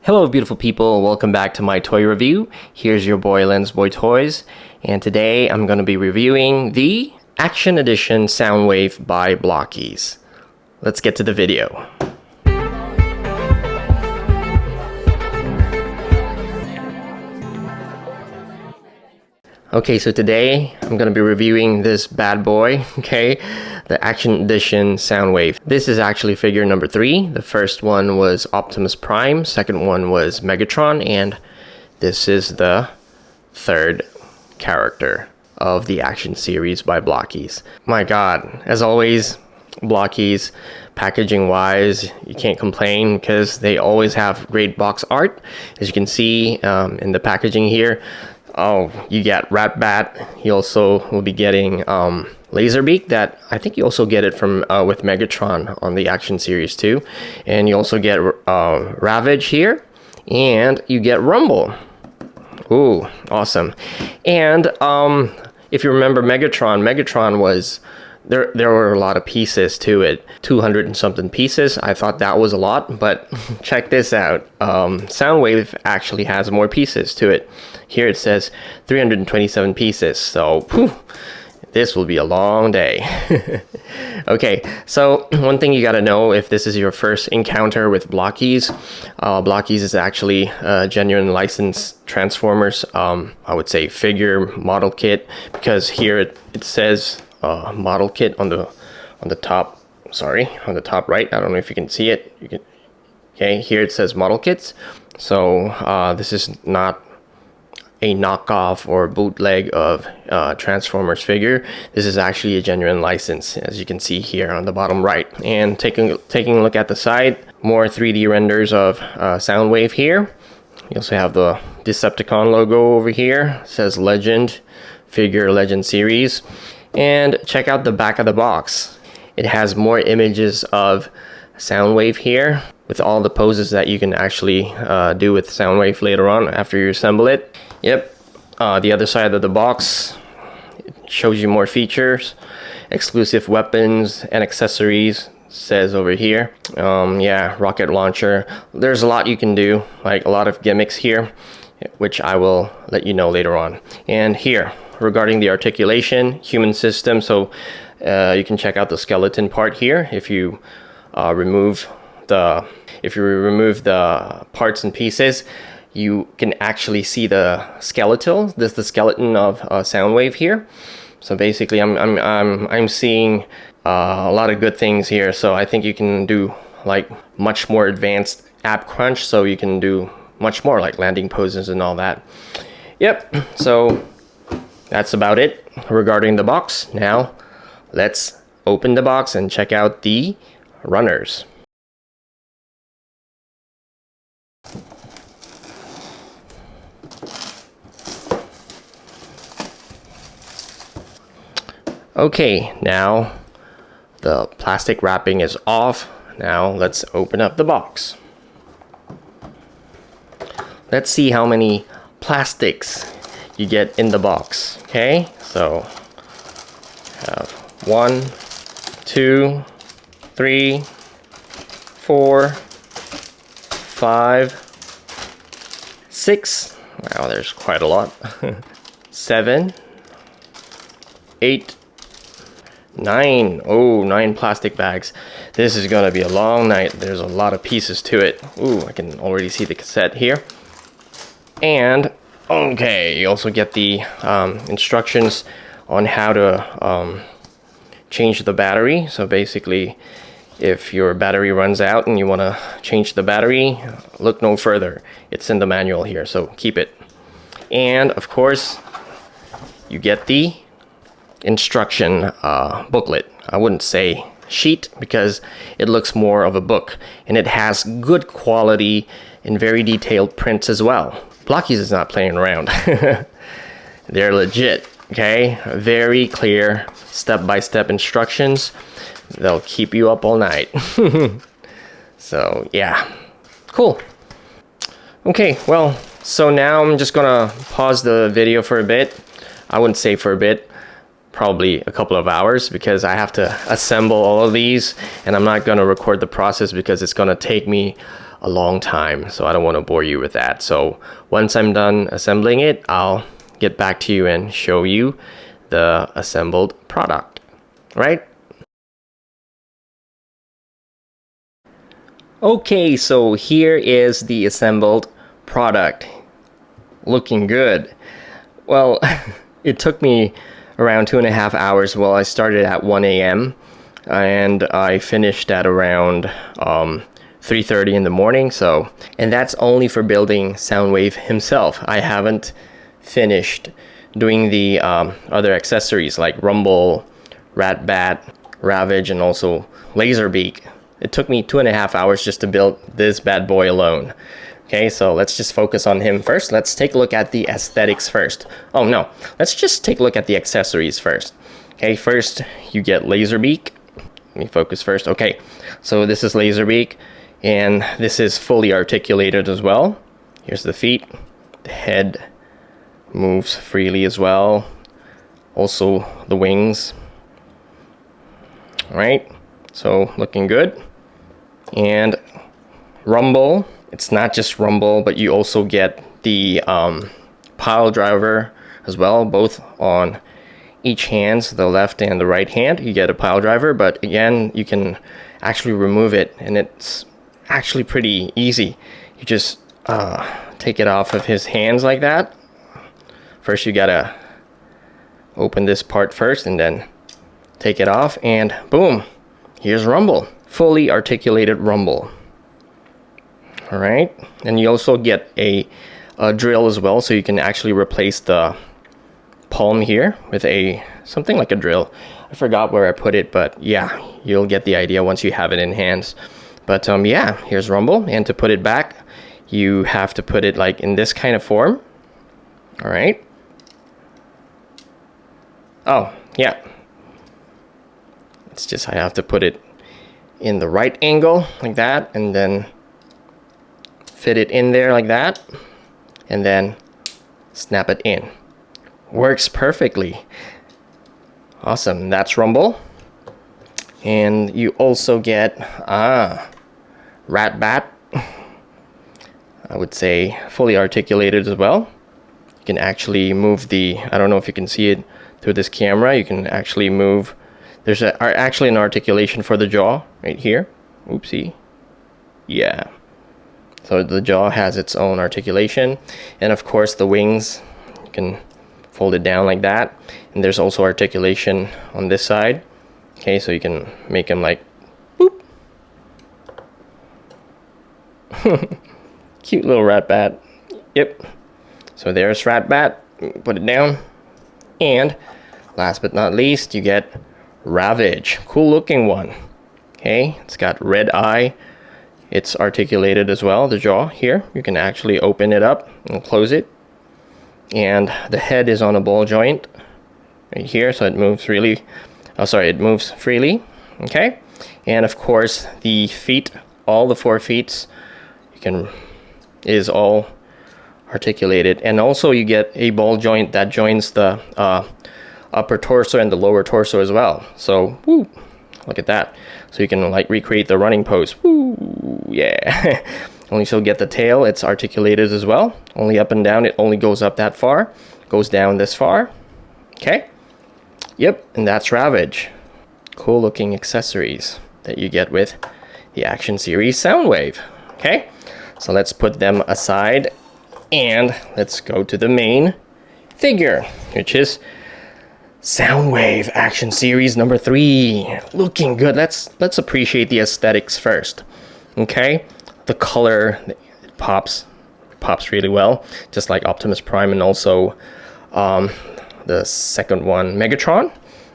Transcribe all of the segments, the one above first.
Hello beautiful people, welcome back to my toy review. Here's your boy lensboitoys, and today I'm going to be reviewing the Action Edition Soundwave by Blokees. Let's get to the video. Okay, so today I'm going to be reviewing this bad boy, okay, the Action Edition Soundwave. This is actually figure number 3. The first one was Optimus Prime, second one was Megatron, and this is the third character of the Action series by Blokees. My god, as always, Blokees, packaging wise, you can't complain because they always have great box art. As you can see in the packaging here, you get Ratbat. You also will be getting Beak. That I think you also get it from with Megatron on the Action series too, and you also get Ravage here, and you get Rumble. Ooh, awesome! And if you remember Megatron was there were a lot of pieces to it, 200 and something pieces. I thought that was a lot, but check this out. Soundwave actually has more pieces to it. Here it says 327 pieces, so whew, this will be a long day. Okay, so one thing you got to know if this is your first encounter with Blokees, Blokees is actually a genuine licensed Transformers, I would say figure model kit, because here it says model kit on the top, on the top right. I don't know if you can see it. Okay, here it says model kits. So this is not a knockoff or bootleg of Transformers figure. This is actually a genuine license, as you can see here on the bottom right. And taking a look at the side, more 3D renders of Soundwave here. You also have the Decepticon logo over here. It says Legend, Figure Legend Series. And check out the back of the box. It has more images of Soundwave here with all the poses that you can actually do with Soundwave later on after you assemble it. Yep, the other side of the box, it shows you more features, exclusive weapons and accessories, says over here. Yeah, rocket launcher. There's a lot you can do, like a lot of gimmicks here, which I will let you know later on. And here, regarding the articulation, human system, so you can check out the skeleton part here. If you remove the parts and pieces, you can actually see the skeletal. This is the skeleton of Soundwave here. So basically, I'm seeing a lot of good things here. So I think you can do like much more advanced ab crunch. So you can do much more like landing poses and all that. Yep. So that's about it regarding the box. Now let's open the box and check out the runners. Okay, now the plastic wrapping is off. Now let's open up the box. Let's see how many plastics you get in the box. Okay, so have 1, 2, 3, 4, 5, 6. Wow, there's quite a lot. 7, 8, 9. Oh, 9 plastic bags. This is gonna be a long night. There's a lot of pieces to it. Ooh, I can already see the cassette here. And okay, you also get the instructions on how to change the battery. So basically, if your battery runs out and you want to change the battery, look no further. It's in the manual here, so keep it. And of course, you get the instruction booklet. I wouldn't say sheet because it looks more of a book, and it has good quality and very detailed prints as well. Blokees is not playing around. They're legit, okay? Very clear step-by-step instructions. They'll keep you up all night. So yeah, cool. Okay, well, so now I'm just gonna pause the video for a bit. I wouldn't say for a bit, probably a couple of hours, because I have to assemble all of these, and I'm not gonna record the process because it's gonna take me a long time, so I don't want to bore you with that. So once I'm done assembling it, I'll get back to you and show you the assembled product, right? Okay, so here is the assembled product. Looking good. Well, it took me around 2.5 hours. Well, I started at 1 a.m. and I finished at around 3:30 in the morning. So, and that's only for building Soundwave himself. I haven't finished doing the other accessories like Rumble, Ratbat, Ravage, and also Beak. It took me 2.5 hours just to build this bad boy alone. Okay, so let's just focus on him first. Let's take a look at the aesthetics first. Oh no, let's just take a look at the accessories first. Okay, first you get Beak. Let me focus first. Okay, so this is Beak, and this is fully articulated as well. Here's the feet. The head moves freely as well. Also the wings. All right, so looking good. And Rumble, it's not just Rumble, but you also get the pile driver as well, both on each hand, the left and the right hand. You get a pile driver, but again, you can actually remove it, and it's actually pretty easy. You just take it off of his hands like that. First, you gotta open this part first, and then take it off, and boom, here's Rumble. Fully articulated Rumble. All right, and you also get a drill as well, so you can actually replace the palm here with something like a drill. I forgot where I put it, but yeah, you'll get the idea once you have it in hands. But yeah, here's Rumble, and to put it back, you have to put it like in this kind of form. All right. Oh yeah, it's just I have to put it in the right angle like that, and then fit it in there like that, and then snap it in. Works perfectly. Awesome. That's Rumble. And you also get Ratbat. I would say fully articulated as well. You can actually move I don't know if you can see it through this camera. You can actually move. There's actually an articulation for the jaw right here. Oopsie. Yeah. So the jaw has its own articulation. And of course the wings, you can fold it down like that. And there's also articulation on this side. Okay, so you can make them like, boop. Cute little Ratbat. Yep. So there's Ratbat. Put it down. And last but not least, you get Ravage. Cool looking one. Okay, it's got red eye. It's articulated as well, the jaw here. You can actually open it up and close it. And the head is on a ball joint right here, so it moves really, it moves freely. Okay, and of course the feet, all the 4 feet is all articulated. And also you get a ball joint that joins the upper torso and the lower torso as well. So woo, look at that. So you can like recreate the running pose. Woo, yeah. Only so get the tail, it's articulated as well. Only up and down, it only goes up that far, goes down this far. Okay. Yep, and that's Ravage. Cool looking accessories that you get with the Action Series Soundwave. Okay, so let's put them aside and let's go to the main figure, which is Soundwave Action Series number 3. Looking good. Let's appreciate the aesthetics first. Okay, the color, it pops really well, just like Optimus Prime and also the second one, Megatron.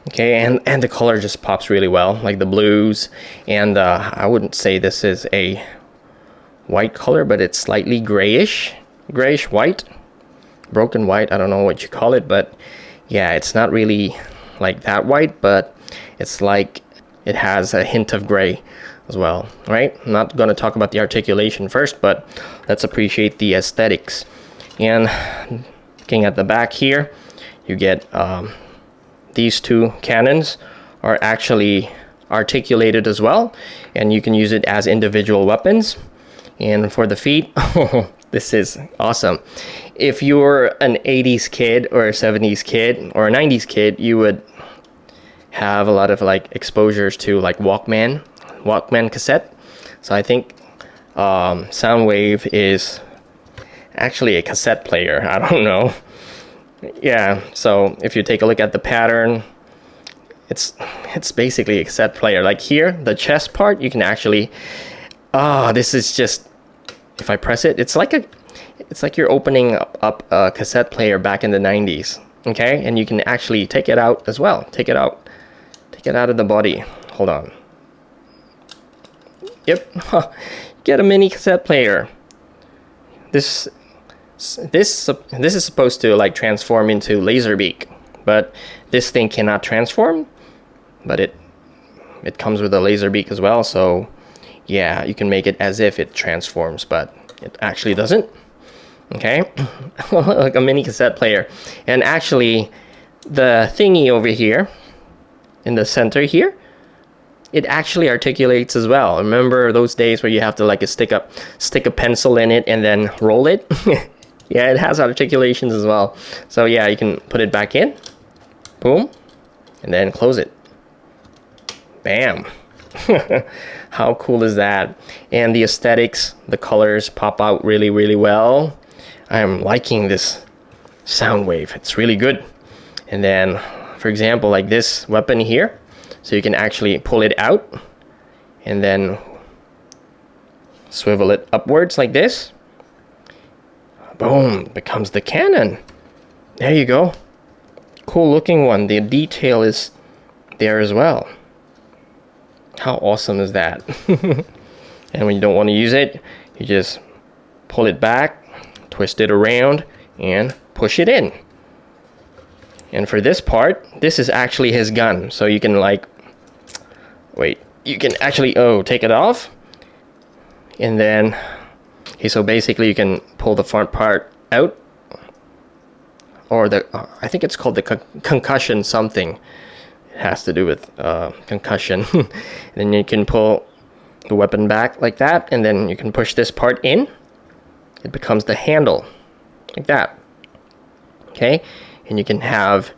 Okay, and the color just pops really well, like the blues, and I wouldn't say this is a white color, but it's slightly grayish white, broken white, I don't know what you call it, but yeah, it's not really like that white, but it's like it has a hint of gray as well, right? I'm not going to talk about the articulation first, but let's appreciate the aesthetics. And looking at the back here, you get these 2 cannons are actually articulated as well, and you can use it as individual weapons. And for the feet, oh, this is awesome. If you're an 80s kid or a 70s kid or a 90s kid, you would have a lot of like exposures to like Walkman cassette. So I think Soundwave is actually a cassette player. I don't know. Yeah, so if you take a look at the pattern, it's basically a cassette player. Like here, the chest part, you can actually, this is just, if I press it, it's like you're opening up a cassette player back in the 90s. Okay, and you can actually take it out as well. Take it out of the body. Hold on. Yep, get a mini cassette player. This is supposed to like transform into Beak, but this thing cannot transform. But it comes with a Beak as well. So yeah, you can make it as if it transforms, but it actually doesn't. Okay, like a mini cassette player. And actually, the thingy over here in the center here, it actually articulates as well. Remember those days where you have to like stick a pencil in it and then roll it? Yeah, it has articulations as well. So yeah, you can put it back in, boom, and then close it. Bam. How cool is that? And the aesthetics, the colors pop out really, really well. I'm liking this Soundwave. It's really good. And then, for example, like this weapon here, so you can actually pull it out and then swivel it upwards like this. Boom, becomes the cannon. There you go. Cool looking one. The detail is there as well. How awesome is that? And when you don't want to use it, you just pull it back, twist it around, and push it in. And for this part, this is actually his gun. So you can like, wait, you can actually, take it off. And then, okay, so basically you can pull the front part out. Or the, I think it's called the concussion something. It has to do with concussion. And then you can pull the weapon back like that. And then you can push this part in. It becomes the handle, like that. Okay, and you can have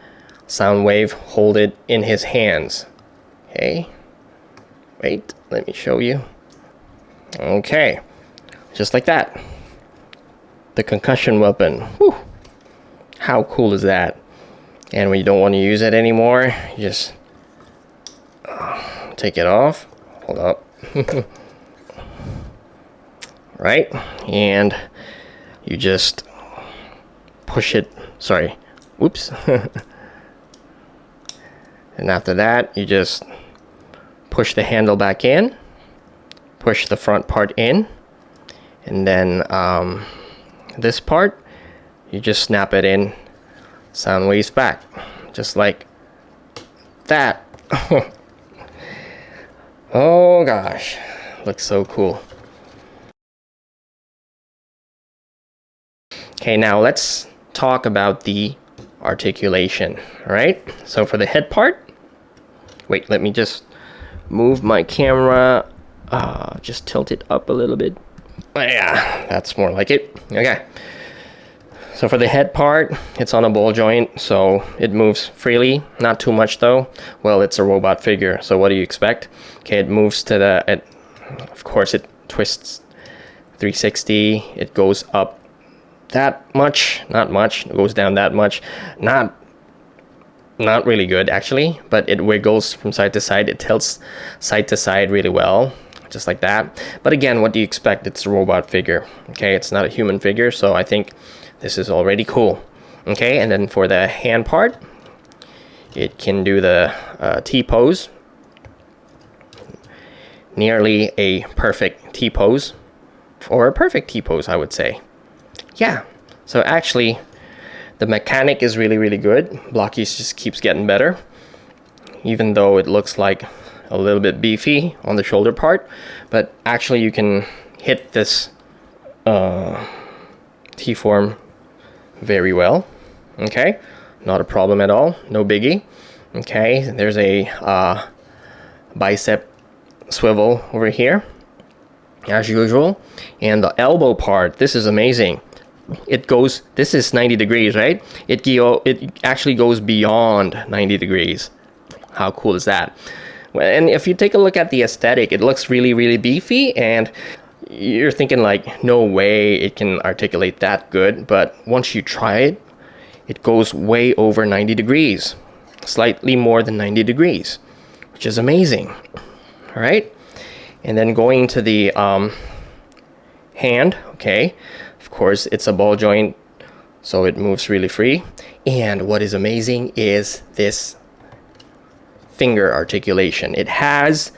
Soundwave hold it in his hands. Okay, wait, let me show you. Okay, just like that. The concussion weapon. Whew. How cool is that? And when you don't want to use it anymore, you just take it off. Hold up. Right, and you just push it, sorry, whoops. And after that, you just push the handle back in, push the front part in, and then this part, you just snap it in, Soundwave's back, just like that. Oh gosh, looks so cool. Okay, now let's talk about the articulation. All right, so for the head part, wait, let me just move my camera, just tilt it up a little bit. Yeah, that's more like it. Okay, so for the head part, it's on a ball joint, so it moves freely, not too much though. Well, it's a robot figure, so what do you expect? Okay, it moves to the, of course it twists 360, it goes up that much, not much, it goes down that much, not really good actually, but it wiggles from side to side, it tilts side to side really well, just like that. But again, what do you expect? It's a robot figure. Okay, it's not a human figure, so I think this is already cool. Okay, and then for the hand part, it can do the T-pose, nearly a perfect T-pose, or a perfect T-pose I would say. Yeah, so actually the mechanic is really, really good. Blokees just keeps getting better, even though it looks like a little bit beefy on the shoulder part, but actually you can hit this T-form very well. Okay, not a problem at all, no biggie. Okay, there's a bicep swivel over here. as usual. And the elbow part, this is amazing. It goes, this is 90 degrees, right? It actually goes beyond 90 degrees. How cool is that? And if you take a look at the aesthetic, it looks really, really beefy, and you're thinking like, no way it can articulate that good. But once you try it, it goes way over 90 degrees, slightly more than 90 degrees, which is amazing. All right. And then going to the hand, okay, of course it's a ball joint, so it moves really free. And what is amazing is this finger articulation. It has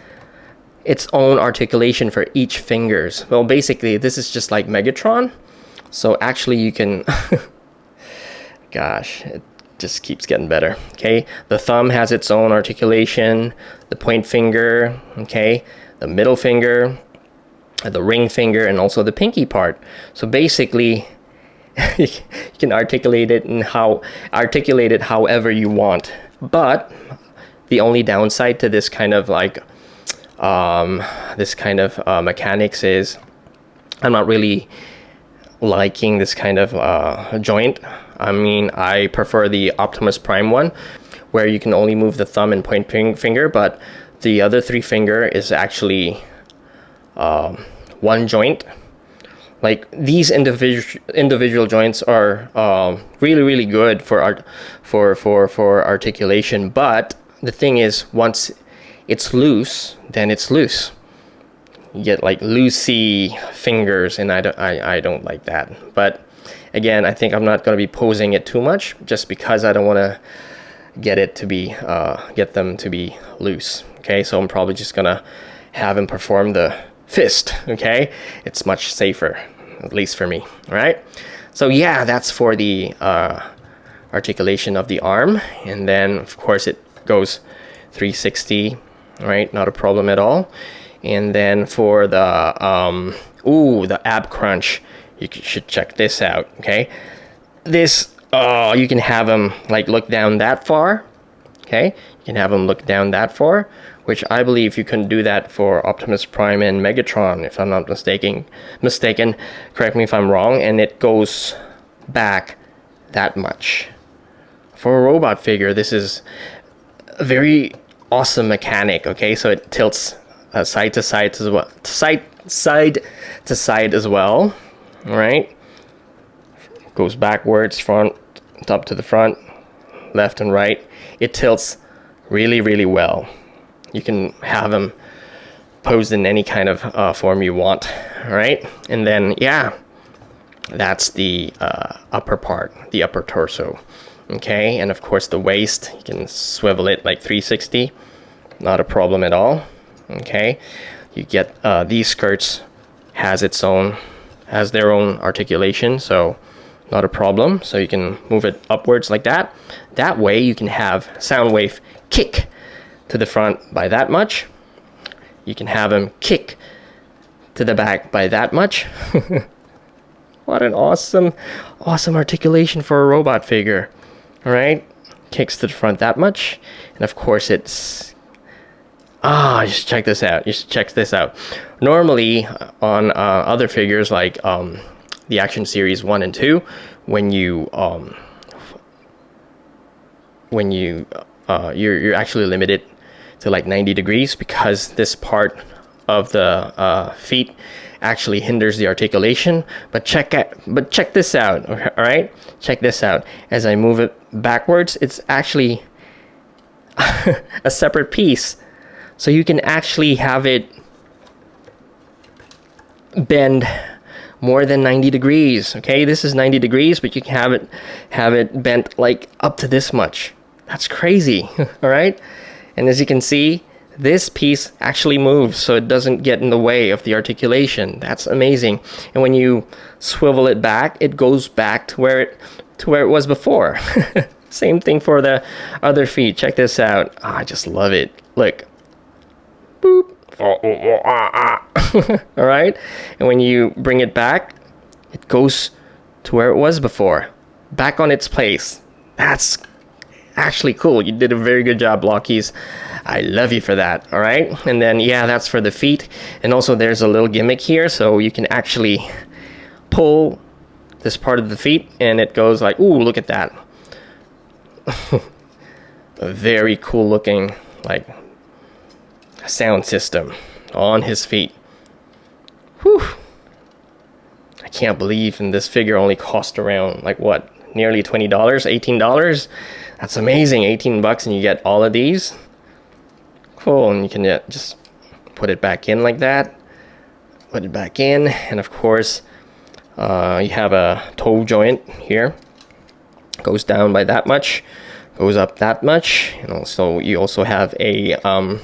its own articulation for each fingers. Well, basically this is just like Megatron, so actually you can gosh, it just keeps getting better. Okay, the thumb has its own articulation, the point finger, okay, the middle finger, the ring finger, and also the pinky part. So basically you can articulate it however you want. But the only downside to this kind of like mechanics is I'm not really liking this kind of joint. I mean, I prefer the Optimus Prime one, where you can only move the thumb and point finger, but the other three finger is actually one joint. Like, these individual joints are really, really good for articulation. But the thing is, once it's loose, then it's loose. You get like loosey fingers, and I don't like that. But again, I think I'm not going to be posing it too much, just because I don't want to get them to be loose. Okay, so I'm probably just gonna have him perform the fist. Okay, it's much safer, at least for me. All right, so yeah, that's for the articulation of the arm. And then of course it goes 360, right? Not a problem at all. And then for the the ab crunch, you should check this out. Okay, this you can have him like look down that far. Okay, you can have him look down that far, which I believe you can do that for Optimus Prime and Megatron, if I'm not mistaken. Correct me if I'm wrong. And it goes back that much. For a robot figure, this is a very awesome mechanic. Okay, so it tilts side to side as well, side to side as well. All right, goes backwards, front, up to the front, left and right. It tilts really, really well. You can have them posed in any kind of form you want. All right, and then yeah, that's the upper part, the upper torso. Okay, and of course the waist, you can swivel it like 360, not a problem at all. Okay, you get these skirts has their own articulation, so not a problem. So you can move it upwards like that. That way you can have Soundwave kick to the front by that much. You can have him kick to the back by that much. What an awesome articulation for a robot figure. All right, kicks to the front that much, and of course it's just check this out. You should check this out. Normally on other figures like the Action Series 1 and 2, when you're actually limited to like 90 degrees, because this part of the feet actually hinders the articulation. But check this out. All right, check this out. As I move it backwards, it's actually a separate piece, so you can actually have it bend more than 90 degrees. Okay, this is 90 degrees, but you can have it bent like up to this much. That's crazy. All right, and as you can see, this piece actually moves, so it doesn't get in the way of the articulation. That's amazing. And when you swivel it back, it goes back to where it was before. Same thing for the other feet. Check this out. Oh, I just love it. Look. Boop. All right, and when you bring it back, it goes to where it was before, back on its place. That's actually cool. You did a very good job, Blokees. I love you for that. All right. And then, yeah, that's for the feet. And also there's a little gimmick here. So you can actually pull this part of the feet and it goes like, ooh, look at that. A very cool looking, like, sound system on his feet. Whew. I can't believe this figure only cost around, like, what, nearly $20, $18? That's amazing. 18 bucks and you get all of these. Cool. And you can just put it back in like that. Put it back in. And of course, you have a toe joint here. Goes down by that much. Goes up that much. And also, you also have a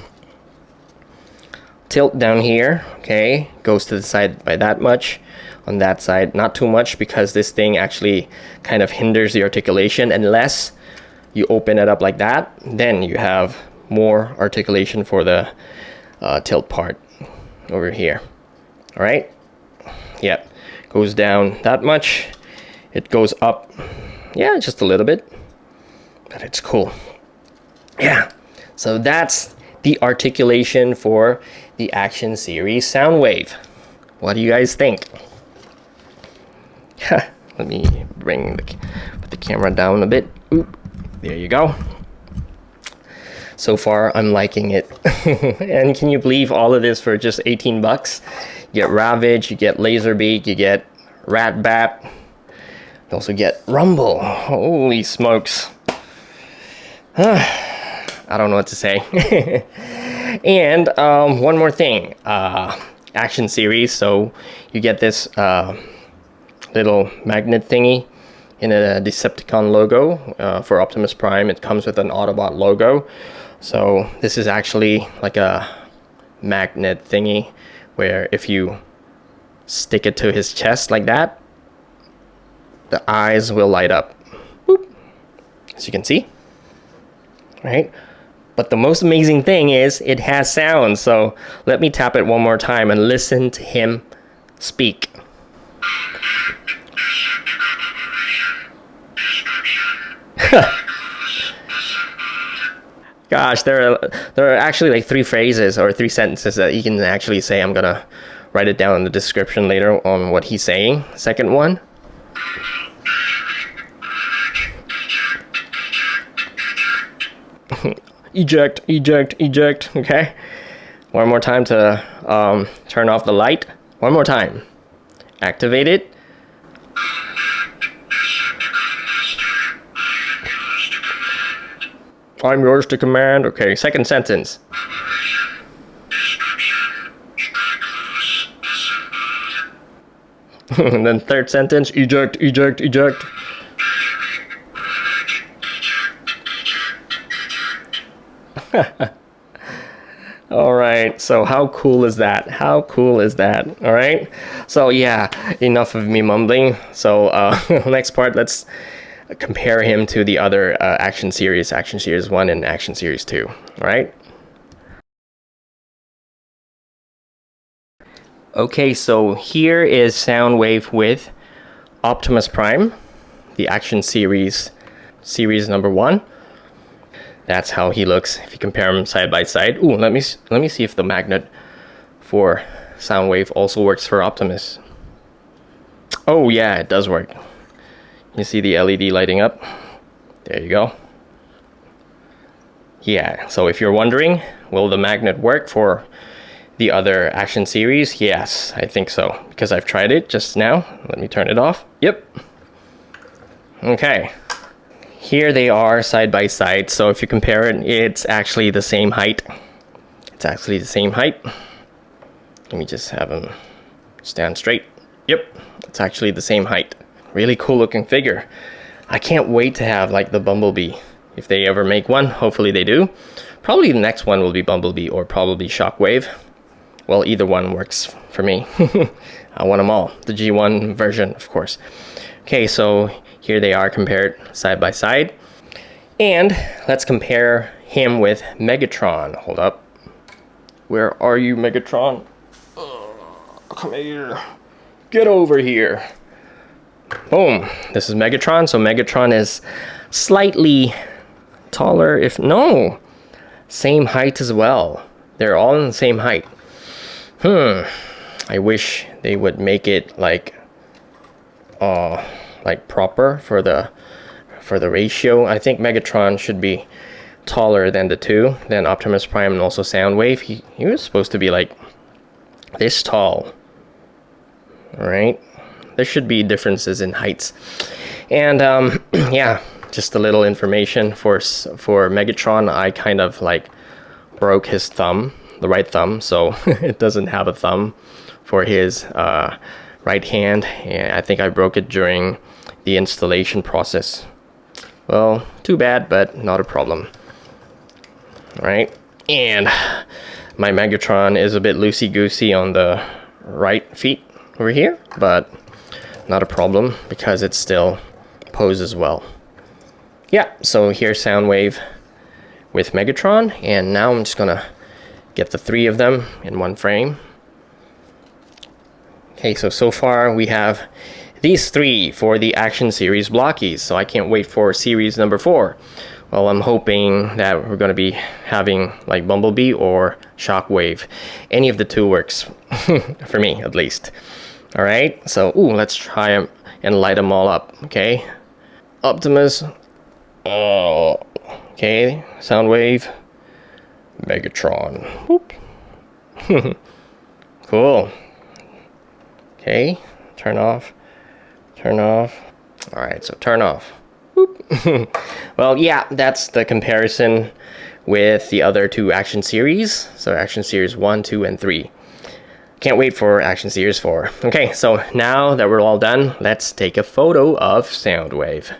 tilt down here. Okay. Goes to the side by that much. On that side, not too much, because this thing actually kind of hinders the articulation. Unless you open it up like that, then you have more articulation for the tilt part over here. All right. Yep. Goes down that much. It goes up, yeah, just a little bit, but it's cool. Yeah. So that's the articulation for the Action Series Soundwave. What do you guys think? Let me put the camera down a bit. Oop, there you go. So far, I'm liking it. And can you believe all of this for just 18 bucks? You get Ravage, you get Beak, you get Ratbat. You also get Rumble. Holy smokes. I don't know what to say. And one more thing. Action Series. So you get this little magnet thingy in a Decepticon logo. For Optimus Prime, it comes with an Autobot logo. So this is actually like a magnet thingy where if you stick it to his chest like that, the eyes will light up. Boop. As you can see. Right? But the most amazing thing is it has sound. So let me tap it one more time and listen to him speak. Gosh, there are actually like 3 phrases or 3 sentences that you can actually say. I'm gonna write it down in the description later on what he's saying. Second one. Eject, eject, eject. Okay. One more time to turn off the light. One more time. Activate it. I'm yours to command. Okay, second sentence. And then third sentence, eject, eject, eject. All right, so how cool is that? How cool is that? All right, so yeah, enough of me mumbling. So next part, let's compare him to the other Action Series 1 and Action Series 2. All right. Okay, so here is Soundwave with Optimus Prime, the Action Series number 1. That's how he looks if you compare them side by side. Ooh, let me see if the magnet for Soundwave also works for Optimus. Oh yeah, it does work. You see the LED lighting up? There you go. Yeah, so if you're wondering, will the magnet work for the other Action Series? Yes, I think so, because I've tried it just now. Let me turn it off. Yep. Okay. Here they are side by side, so if you compare it, it's actually the same height. It's actually the same height. Let me just have them stand straight. Yep, it's actually the same height. Really cool looking figure. I can't wait to have like the Bumblebee. If they ever make one, hopefully they do. Probably the next one will be Bumblebee or probably Shockwave. Well, either one works for me. I want them all. The G1 version, of course. Okay, so here they are compared side by side. And let's compare him with Megatron. Hold up. Where are you, Megatron? Come here. Get over here. Boom. This is Megatron. So Megatron is slightly taller, if no. same height as well. They're all in the same height. I wish they would make it like proper for the ratio. I think Megatron should be taller than the two, than Optimus Prime and also Soundwave. He was supposed to be like this tall. Alright, there should be differences in heights. And yeah, just a little information for Megatron. I kind of like broke his thumb, the right thumb, so it doesn't have a thumb for his right hand, and I think I broke it during the installation process. Well, too bad, but not a problem. Alright, and my Megatron is a bit loosey-goosey on the right feet over here, but not a problem because it still poses well. Yeah, so here's Soundwave with Megatron, and now I'm just gonna get the three of them in one frame. Okay, so far we have these three for the Action Series Blokees, so I can't wait for series number 4. Well, I'm hoping that we're going to be having like Bumblebee or Shockwave. Any of the two works, for me at least. Alright, so let's try them and light them all up, okay? Optimus, okay, Soundwave, Megatron, whoop. Cool. Okay, turn off. Alright, so turn off. Well, yeah, that's the comparison with the other two Action Series. So Action Series 1, 2, and 3. Can't wait for Action Series 4. Okay, so now that we're all done, let's take a photo of Soundwave.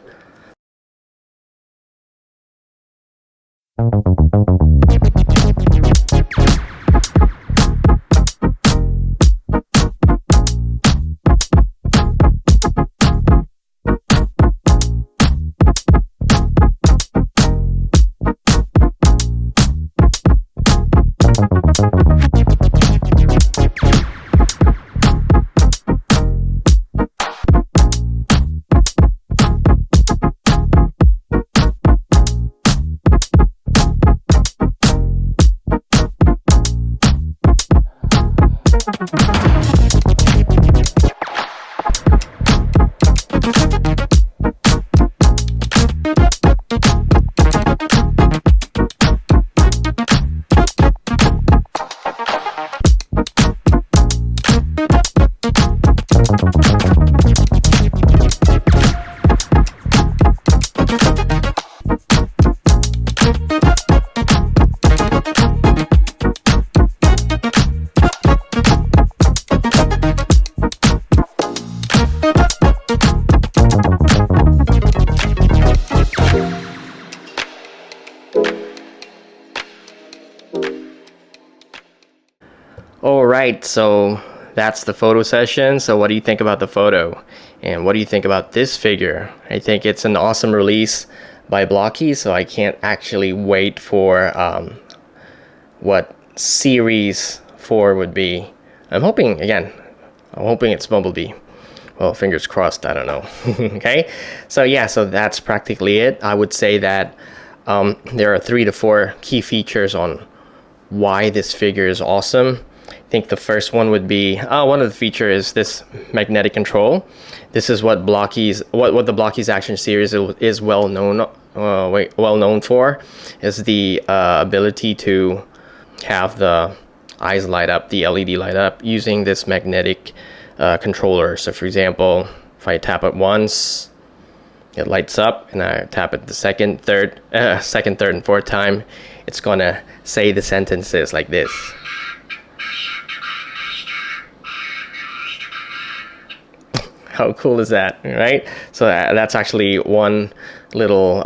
Alright, so that's the photo session. So what do you think about the photo? And what do you think about this figure? I think it's an awesome release by Blokees, so I can't actually wait for what Series 4 would be. I'm hoping it's Bumblebee. Well, fingers crossed, I don't know. Okay, so yeah, so that's practically it. I would say that there are 3 to 4 key features on why this figure is awesome. I think the first one would be one of the features is this magnetic control. This is what Blokees, what the Blokees Action Series is well known for, is the ability to have the eyes light up, the LED light up using this magnetic controller. So for example, if I tap it once, it lights up, and I tap it the second, third, and fourth time, it's gonna say the sentences like this. How cool is that, right? So that's actually one little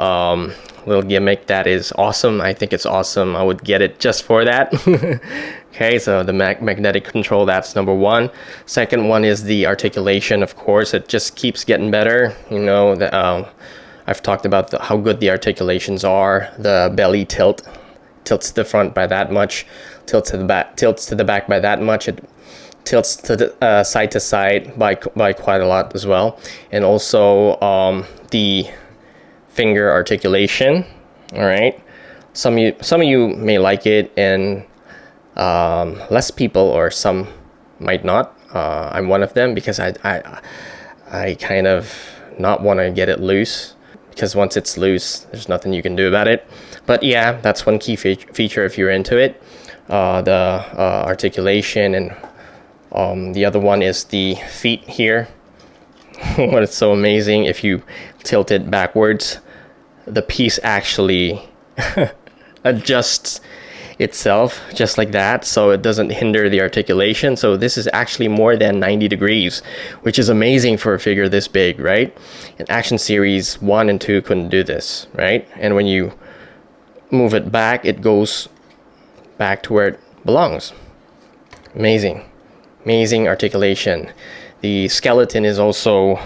gimmick that is awesome. I think it's awesome. I would get it just for that. Okay, so the magnetic control, that's number one. Second one is the articulation. Of course, it just keeps getting better. You know, I've talked about how good the articulations are. The belly tilts to the front by that much, tilts to the back by that much. It tilts to the side to side by quite a lot as well. And also the finger articulation. All right, some of you may like it, and less people, or some might not. I'm one of them, because I kind of not want to get it loose, because once it's loose, there's nothing you can do about it. But yeah, that's one key feature if you're into it. The articulation, and the other one is the feet here. What is so amazing, if you tilt it backwards, the piece actually adjusts itself just like that, so it doesn't hinder the articulation. So this is actually more than 90 degrees, which is amazing for a figure this big, right? And Action Series 1 and 2 couldn't do this, right? And when you move it back, it goes back to where it belongs. Amazing, amazing articulation. The skeleton is also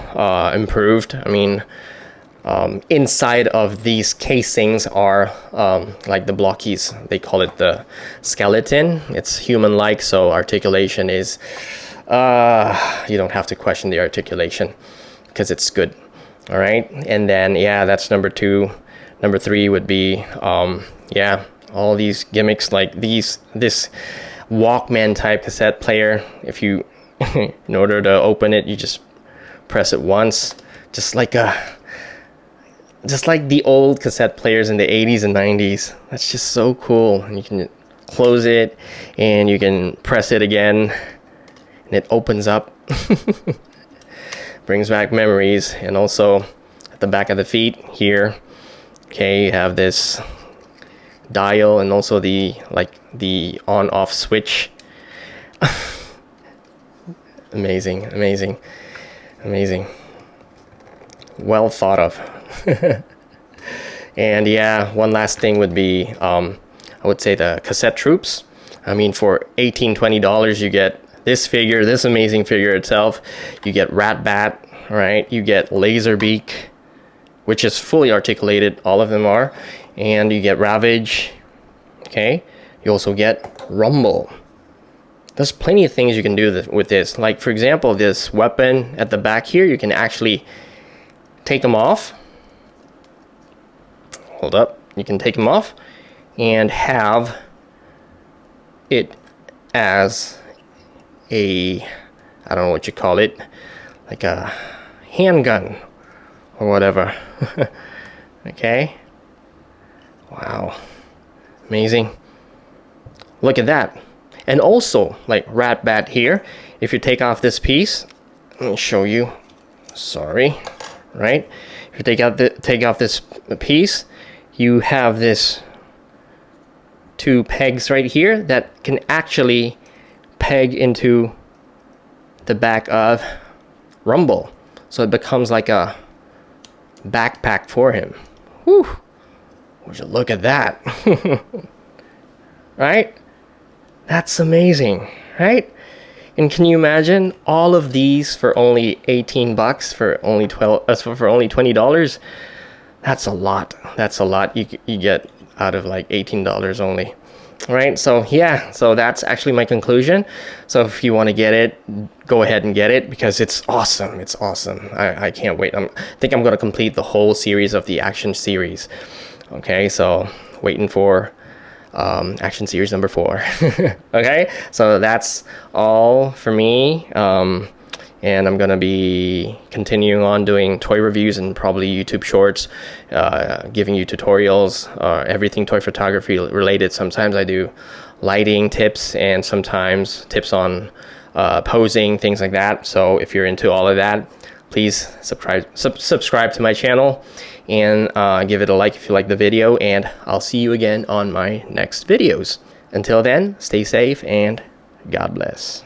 improved. I mean, inside of these casings are like the Blokees, they call it the skeleton. It's human-like, so articulation is you don't have to question the articulation, because it's good. All right, and then yeah, that's number 2. Number 3 would be yeah, all these gimmicks, like this Walkman type cassette player. If you in order to open it, you just press it once, just like the old cassette players in the 80s and 90s. That's just so cool. And you can close it, and you can press it again, and it opens up. Brings back memories. And also at the back of the feet here, okay, you have this dial, and also the on-off switch. Amazing, amazing, amazing. Well thought of. And yeah, one last thing would be I would say the cassette troops. I mean, for $18-20 you get this figure, this amazing figure itself. You get Ratbat, right? You get Beak, which is fully articulated, all of them are. And you get Ravage, okay? You also get Rumble. There's plenty of things you can do with this. Like, for example, this weapon at the back here, you can actually take them off. Hold up. You can take them off and have it as a, I don't know what you call it, like a handgun or whatever. Okay. Wow. Amazing. Look at that. And also, like Ratbat here, if you take off this piece, let me show you. Sorry. Right? If you take off this piece, you have this 2 pegs right here that can actually peg into the back of Rumble. So it becomes like a backpack for him. Whew. Would you look at that? Right? That's amazing, right? And can you imagine all of these for only 18 bucks, for only $20? That's a lot. That's a lot you get out of like $18 only. Right? So yeah, so that's actually my conclusion. So if you want to get it, go ahead and get it, because it's awesome. It's awesome. I can't wait. I think I'm going to complete the whole series of the Action series. Okay, so waiting for Action series number 4. Okay, so that's all for me. And I'm gonna be continuing on doing toy reviews and probably YouTube shorts, giving you tutorials, everything toy photography related. Sometimes I do lighting tips, and sometimes tips on posing, things like that. So if you're into all of that, please subscribe to my channel, and give it a like if you like the video, and I'll see you again on my next videos. Until then, stay safe and God bless.